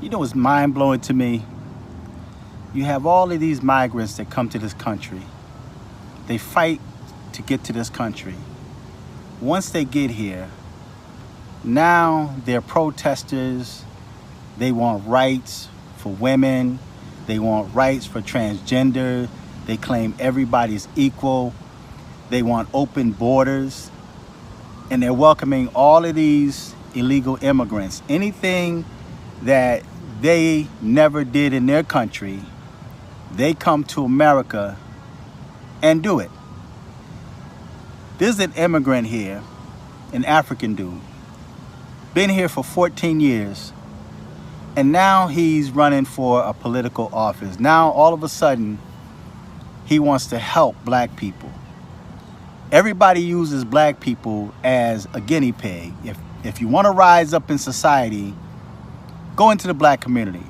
You know what's mind-blowing to me? You have all of these migrants that come to this country. They fight to get to this country. Once they get here, now they're protesters. They want rights for women. They want rights for transgender. They claim everybody's equal. They want open borders. And they're welcoming all of these illegal immigrants. Anything that they never did in their country, they come to America and do it. There's an immigrant here, an African dude, been here for 14 years, and now he's running for a political office. Now, all of a sudden, he wants to help black people. Everybody uses black people as a guinea pig. If you want to rise up in society, go into the black community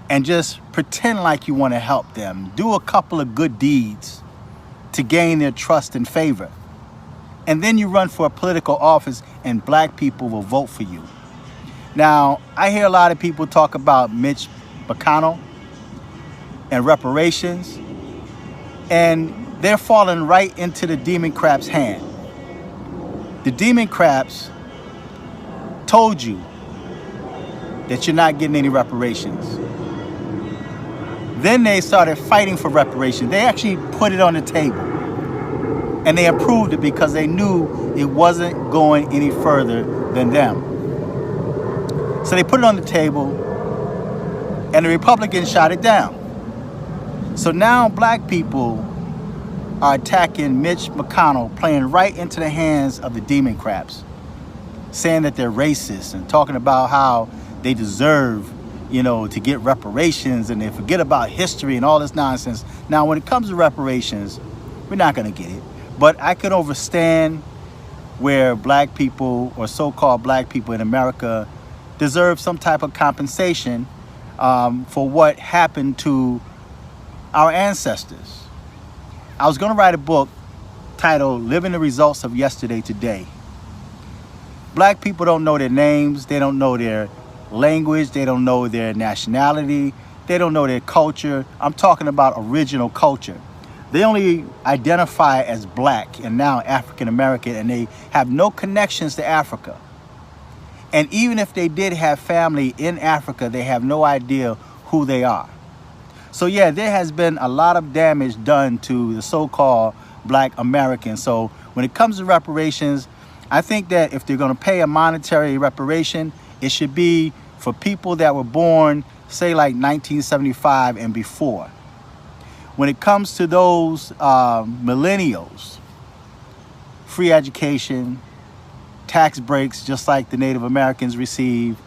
and just pretend like you want to help them. Do a couple of good deeds to gain their trust and favor. And then you run for a political office and black people will vote for you. Now, I hear a lot of people talk about Mitch McConnell and reparations, and they're falling right into the Democrats' hand. The Democrats told you that you're not getting any reparations. Then they started fighting for reparations. They actually put it on the table. And they approved it because they knew it wasn't going any further than them. So they put it on the table, and the Republicans shot it down. So now black people are attacking Mitch McConnell, playing right into the hands of the Democrats, saying that they're racist and talking about how they deserve, to get reparations, and they forget about history and all this nonsense. Now, when it comes to reparations, we're not going to get it. But I could understand where black people, or so-called black people in America, deserve some type of compensation for what happened to our ancestors. I was going to write a book titled Living the Results of Yesterday Today. Black people don't know their names. They don't know their language. They don't know their nationality. They don't know their culture. I'm talking about original culture. They only identify as black and now African American, and they have no connections to Africa. And even if they did have family in Africa, they have no idea who they are. So yeah, there has been a lot of damage done to the so-called black Americans. So when it comes to reparations, I think that if they're going to pay a monetary reparation, it should be for people that were born, say like 1975 and before. When it comes to those millennials, free education, tax breaks, just like the Native Americans receive,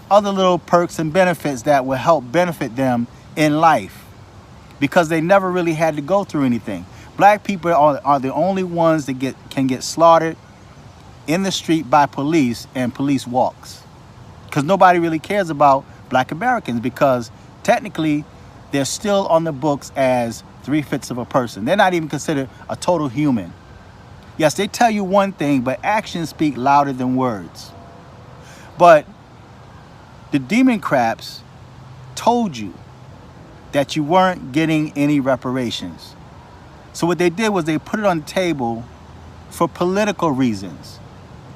other little perks and benefits that will help benefit them in life, because they never really had to go through anything. Black people are the only ones that can get slaughtered in the street by police and police walks, because nobody really cares about black Americans, because technically they're still on the books as 3/5 of a person. They're not even considered a total human. Yes, they tell you one thing, but actions speak louder than words. But the Democrats told you that you weren't getting any reparations. So what they did was they put it on the table for political reasons.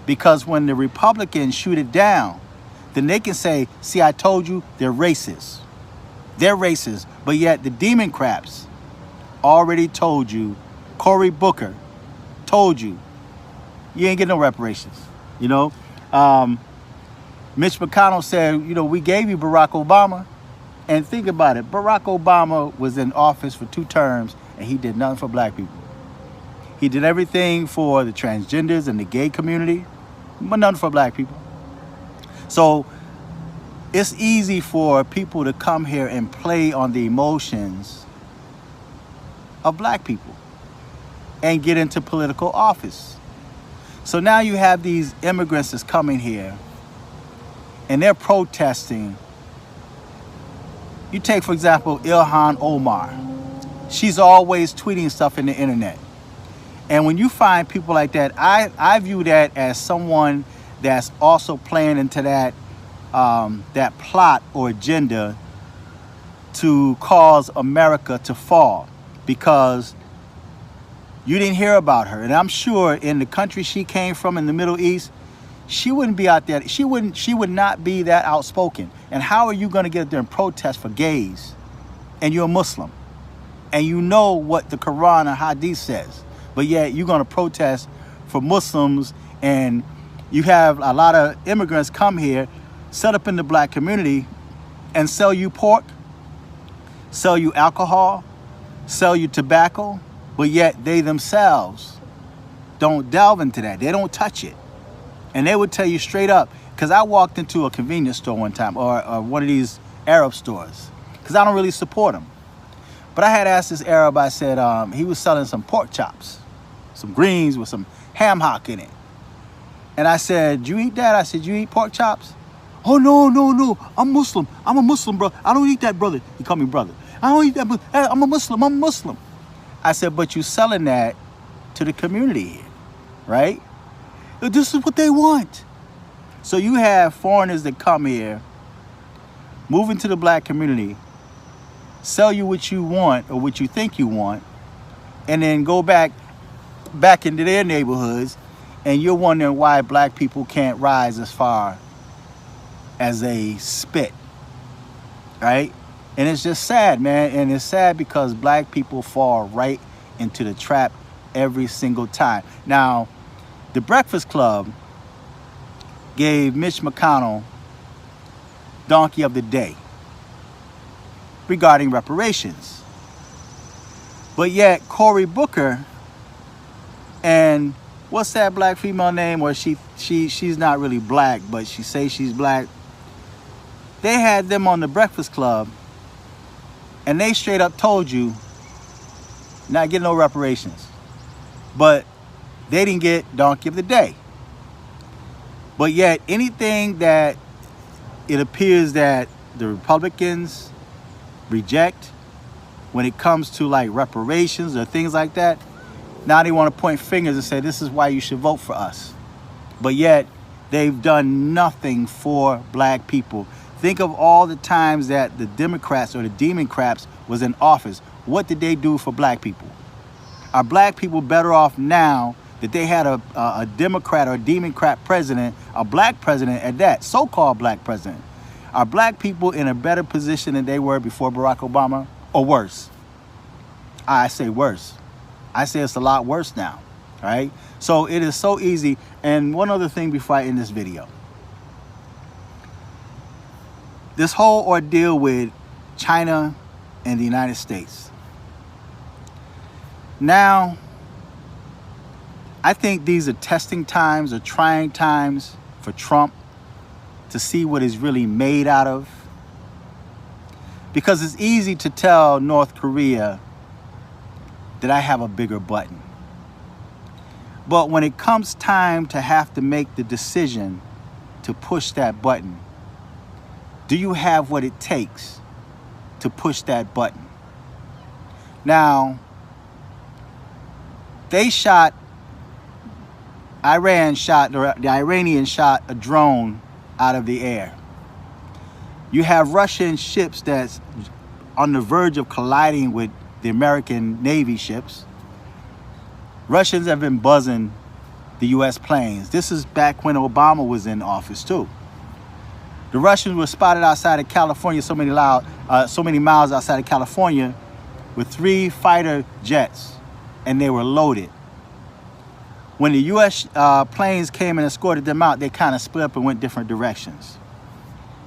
Because when the Republicans shoot it down, then they can say, see, I told you, they're racist. They're racist. But yet the Democrats already told you, Cory Booker told you, you ain't getting no reparations. Mitch McConnell said, we gave you Barack Obama. And think about it. Barack Obama was in office for 2 terms, and he did nothing for black people. He did everything for the transgenders and the gay community, but nothing for black people. So it's easy for people to come here and play on the emotions of black people and get into political office. So now you have these immigrants that's coming here and they're protesting. You take, for example, Ilhan Omar. She's always tweeting stuff in the internet. And when you find people like that, I view that as someone that's also playing into that that plot or agenda to cause America to fall, because you didn't hear about her. And I'm sure in the country she came from in the Middle East, she wouldn't be out there. She would not be that outspoken. And how are you going to get up there and protest for gays? And you're a Muslim. And you know what the Quran and Hadith says. But yet you're going to protest for Muslims. And you have a lot of immigrants come here, set up in the black community, and sell you pork, sell you alcohol, sell you tobacco. But yet they themselves don't delve into that. They don't touch it. And they would tell you straight up, because I walked into a convenience store one time, or one of these Arab stores, because I don't really support them. But I had asked this Arab, I said, he was selling some pork chops, some greens with some ham hock in it. And I said, "You eat that?" I said, "You eat pork chops?" "Oh, no. I'm Muslim. I'm a Muslim, bro. I don't eat that, brother." He called me brother. "I don't eat that, but I'm a Muslim. I said, "But you selling that to the community here, right? This is what they want." So you have foreigners that come here, move into the black community, sell you what you want or what you think you want, and then go back into their neighborhoods, and you're wondering why black people can't rise as far as they spit, right? And it's just sad, man. And it's sad because black people fall right into the trap every single time. Now, the Breakfast Club gave Mitch McConnell Donkey of the Day regarding reparations. But yet Cory Booker and what's that black female name, or she's not really black, but she says she's black. They had them on the Breakfast Club, and they straight up told you not getting no reparations. But they didn't get Donkey of the Day. But yet anything that it appears that the Republicans reject when it comes to like reparations or things like that, now they want to point fingers and say this is why you should vote for us. But yet they've done nothing for black people. Think of all the times that the Democrats or the Democrats was in office. What did they do for black people? Are black people better off now that they had a Democrat or a Democrat president, a black president at that, so-called black president? Are black people in a better position than they were before Barack Obama, or worse? I say worse. I say it's a lot worse now, right? So it is so easy. And one other thing before I end this video. This whole ordeal with China and the United States. Now, I think these are testing times or trying times for Trump to see what he's really made out of. Because it's easy to tell North Korea that I have a bigger button. But when it comes time to have to make the decision to push that button, do you have what it takes to push that button? Now, the Iranians shot a drone out of the air. You have Russian ships that's on the verge of colliding with the American Navy ships. Russians have been buzzing the U.S. planes. This is back when Obama was in office too. The Russians were spotted outside of California, so many miles outside of California, with 3 fighter jets, and they were loaded. When the U.S. planes came and escorted them out, they kind of split up and went different directions.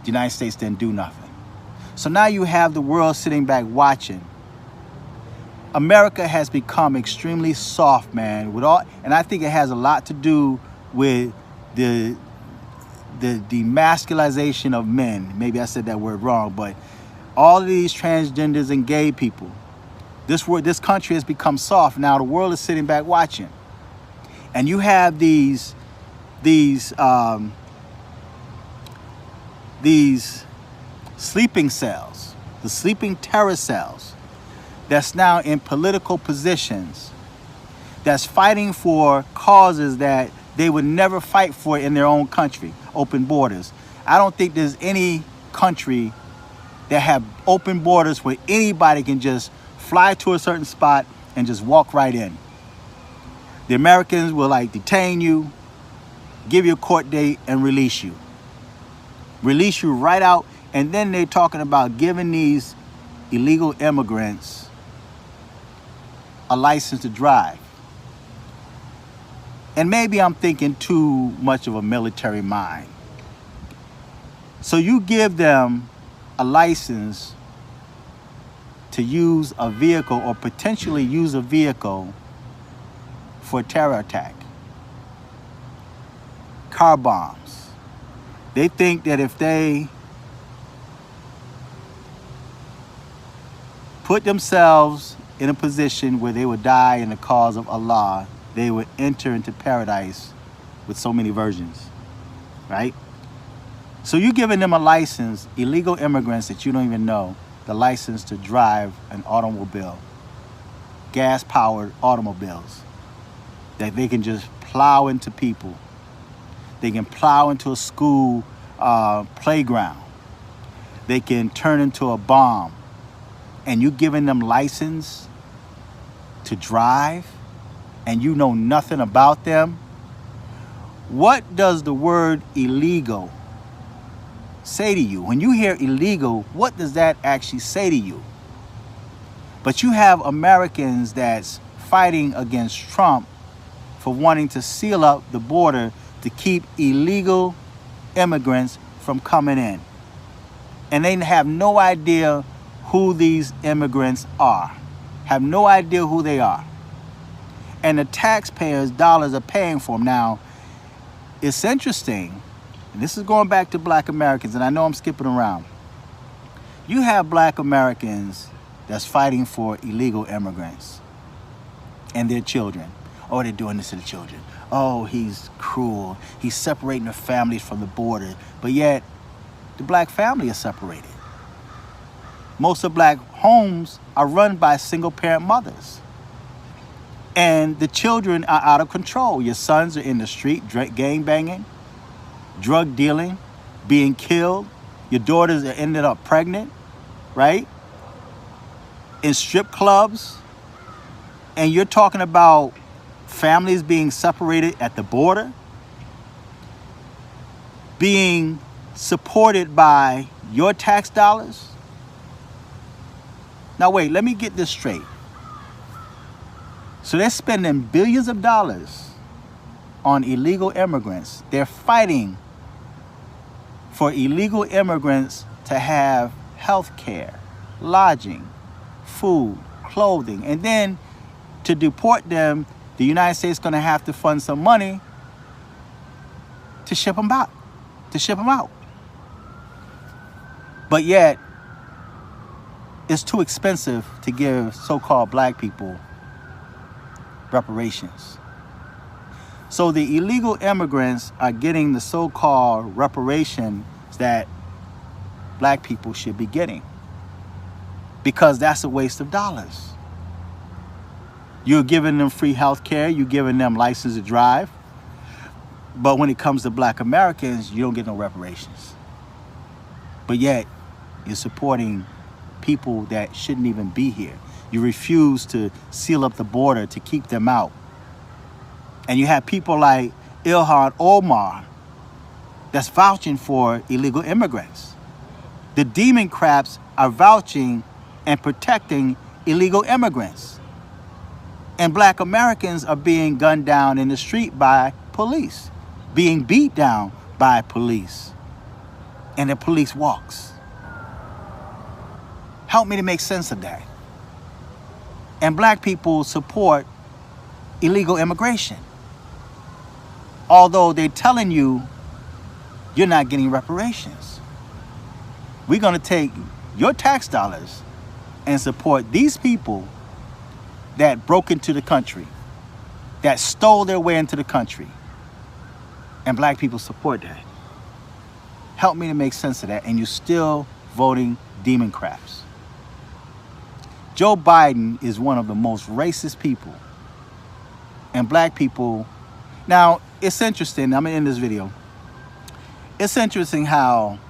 The United States didn't do nothing. So now you have the world sitting back watching. America has become extremely soft, man. And I think it has a lot to do with the demasculization of men. Maybe I said that word wrong, but all of these transgenders and gay people. This country has become soft. Now the world is sitting back watching. And you have these sleeping cells, the sleeping terror cells, that's now in political positions, that's fighting for causes that they would never fight for in their own country. Open borders. I don't think there's any country that have open borders where anybody can just fly to a certain spot and just walk right in. The Americans will like detain you, give you a court date, and release you. Release you right out, and then they're talking about giving these illegal immigrants a license to drive. And maybe I'm thinking too much of a military mind. So you give them a license to use a vehicle or potentially use a vehicle for a terror attack. Car bombs. They think that if they put themselves in a position where they would die in the cause of Allah, they would enter into paradise with so many virgins, right? So you're giving them a license, illegal immigrants that you don't even know, the license to drive an automobile, gas-powered automobiles, that they can just plow into people. They can plow into a school playground. They can turn into a bomb. And you're giving them license to drive, and you know nothing about them. What does the word illegal say to you? When you hear illegal, what does that actually say to you? But you have Americans that's fighting against Trump for wanting to seal up the border to keep illegal immigrants from coming in. And they have no idea who these immigrants are. Have no idea who they are. And the taxpayers' dollars are paying for them. Now, it's interesting, and this is going back to black Americans, and I know I'm skipping around. You have black Americans that's fighting for illegal immigrants and their children. Oh, they're doing this to the children. Oh, he's cruel. He's separating the families from the border. But yet, the black family is separated. Most of black homes are run by single-parent mothers. And the children are out of control. Your sons are in the street, gang banging, drug dealing, being killed. Your daughters are ended up pregnant, right? In strip clubs. And you're talking about families being separated at the border, being supported by your tax dollars. Now wait, let me get this straight. So they're spending billions of dollars on illegal immigrants. They're fighting for illegal immigrants to have health care, lodging, food, clothing, and then to deport them, the United States is going to have to fund some money to ship them out. But yet, it's too expensive to give so-called black people reparations. So the illegal immigrants are getting the so-called reparations that black people should be getting, because that's a waste of dollars. You're giving them free health care, you're giving them license to drive, but when it comes to black Americans, you don't get no reparations. But yet, you're supporting people that shouldn't even be here. You refuse to seal up the border to keep them out. And you have people like Ilhan Omar that's vouching for illegal immigrants. The Democrats are vouching and protecting illegal immigrants. And black Americans are being gunned down in the street by police, being beat down by police. And the police walks. Help me to make sense of that. And black people support illegal immigration, although they're telling you you're not getting reparations. We're going to take your tax dollars and support these people that broke into the country, that stole their way into the country. And black people support that. Help me to make sense of that. And you're still voting Democrats. Joe Biden is one of the most racist people. And black people, now it's interesting, I'm gonna end this video. It's interesting how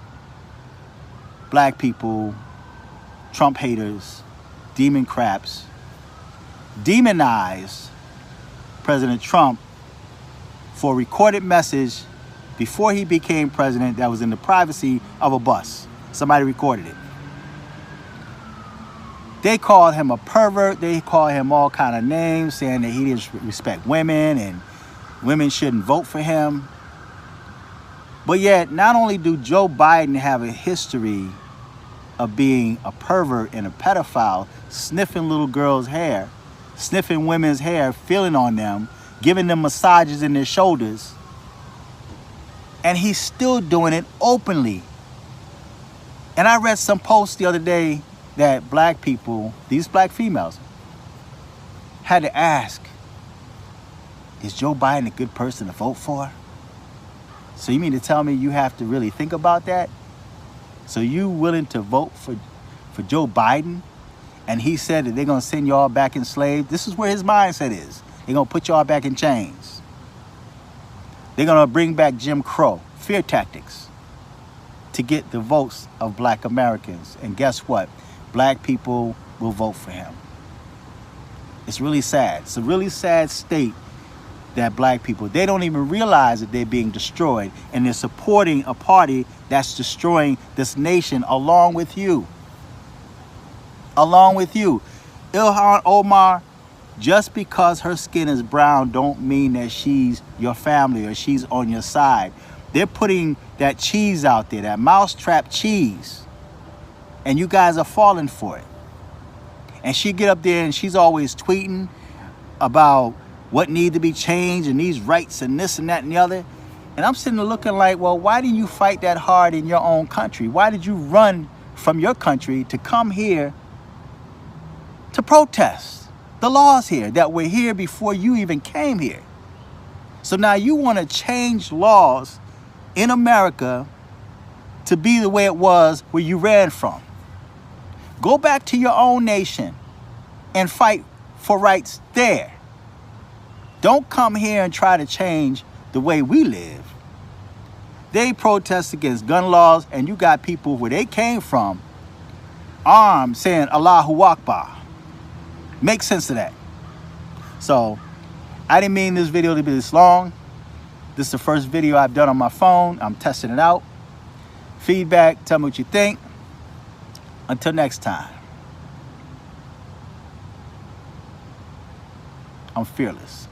black people, Trump haters, demon craps, demonize President Trump for a recorded message before he became president that was in the privacy of a bus. Somebody recorded it. They called him a pervert. They called him all kind of names, saying that he didn't respect women and women shouldn't vote for him. But yet, not only do Joe Biden have a history of being a pervert and a pedophile, sniffing little girls' hair, sniffing women's hair, feeling on them, giving them massages in their shoulders, and he's still doing it openly. And I read some posts the other day that black people, these black females, had to ask, is Joe Biden a good person to vote for? So you mean to tell me you have to really think about that? So you willing to vote for Joe Biden? And he said that they're going to send y'all back enslaved. This is where his mindset is. They're going to put y'all back in chains. They're going to bring back Jim Crow, fear tactics, to get the votes of black Americans. And guess what? Black people will vote for him. It's really sad. It's a really sad state that black people, they don't even realize that they're being destroyed, and they're supporting a party that's destroying this nation along with you. Along with you. Ilhan Omar, just because her skin is brown don't mean that she's your family or she's on your side. They're putting that cheese out there, that mousetrap cheese, and you guys are falling for it. And she get up there and she's always tweeting about what need to be changed and these rights and this and that and the other. And I'm sitting there looking like, well, why didn't you fight that hard in your own country? Why did you run from your country to come here to protest the laws here that were here before you even came here? So now you want to change laws in America to be the way it was where you ran from. Go back to your own nation and fight for rights there. Don't come here and try to change the way we live. They protest against gun laws, and you got people where they came from armed saying Allahu Akbar. Make sense of that. So I didn't mean this video to be this long. This is the first video I've done on my phone. I'm testing it out. Feedback, tell me what you think. Until next time, I'm fearless.